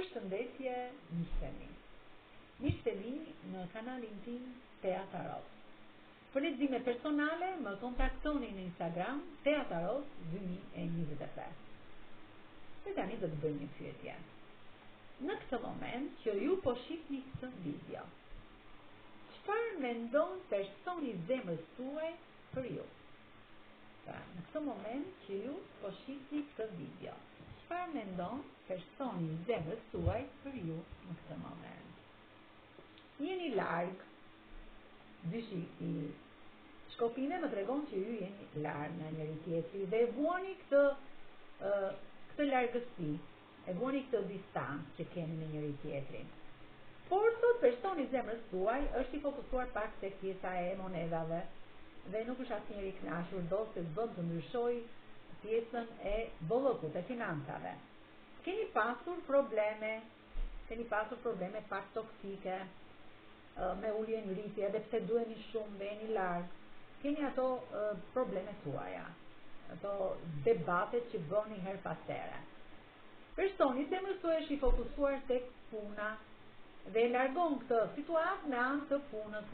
Përshëndetje, miqtemi. Mirë se vini në kanalin tim Teatarot. Për lexime personale, më kontaktoni në Instagram Teatarot 2025. Dhe tani do të bëjmë një pyetje. Në këtë moment që ju po shihni këtë video, çfarë mendon personi i zemrës tuaj për ju? Pra, në këtë moment që ju po shihni këtë video, çfarë mendon personi i zemrës tuaj për ju në këtë moment? Jeni larg, dyshi i shkopime më tregon që ju jeni larg nga njëri tjetri dhe e vuani këtë largësi, e vuani këtë distancë që keni me njëri tjetrin. Por sot personi i zemrës tuaj është i fokusuar pak tek pjesa e monedhave dhe nuk është asnjëri i kënaqur, do se bën të ndryshoj pjesën e bollokut të financave. Keni pasur probleme pak toksike, me ulje në rritje, edhe pse duheni shumë dhe jeni larg. Keni ato probleme tuaja, ato debatet që bëni her pas here. Personi i zemrës tuaj është i fokusuar tek puna dhe largon këtë situatë me anë të punës,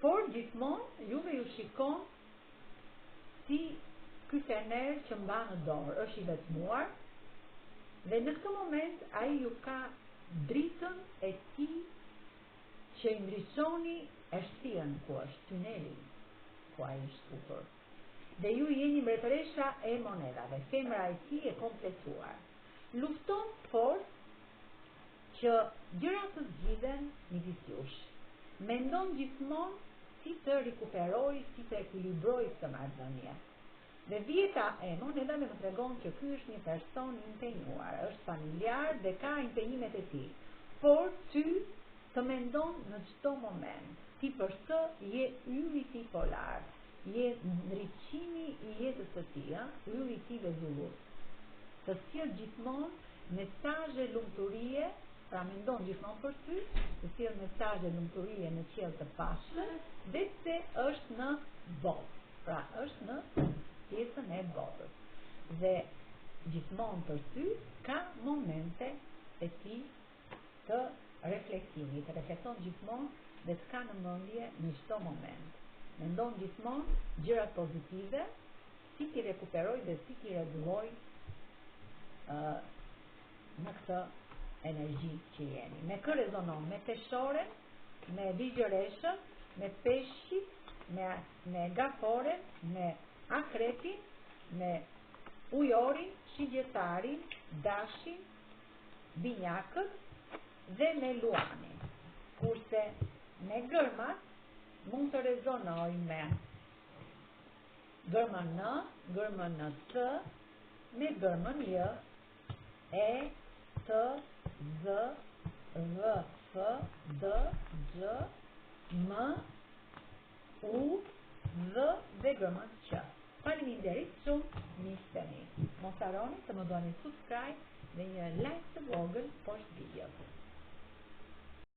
por gjithmonë juve ju shikon si ky fener që mban në dorë, është i vetmuar dhe në këtë moment ai ju ka dritën e tij që i ndriçoni errësirën ku është tuneli ku ai është futur. Dhe ju jeni mbretëresha e monedhave, femra e tij e kompletuar. Lufton fort që gjërat të zgjidhen midis jush. Mendon gjithmonë si të rikuperoj, si të ekuilibroj këtë marrëdhënie. Dhe vjeta e monedhave më tregon që ky është një person i impenjuar, është familjar dhe ka impenjimet e tij. Por ty të mendon në çdo moment. Ti për të je ylli i tij polar, je ndriçimi i jetës së tij, ylli i tij vezullues. Të sjell gjithmonë mesazhe lumturie, pra mendon gjithmonë për ty, të sjell mesazhe lumturie në qiell të pastër, dhe se është në botë, pra është në pjesën e botës. Dhe gjithmonë për ty ka momente e tij të reflektimit, të reflekton gjithmonë dhe të ka në mendje në çdo moment. Mendon gjithmonë gjërat pozitive, si ti rekuperoj dhe si ti rregulloj në këtë energji që jeni. Me kë rezonon? Me peshoren, me vigjëreshën, me peshqit, me gaforen, me akrepin, me ujorin, shigjetarin, dashin, binjakët dhe me luanin. Kurse me gërmat mund të rezonoj me gërmën N, gërmën në C, me gërmën J, E, T, Z, V, F, D, G, M, U, V dhe gërmën Q. Faleminderit shumë, miqtemi. Mos harroni të më bëni subscribe dhe një like të vogël poshtë videos.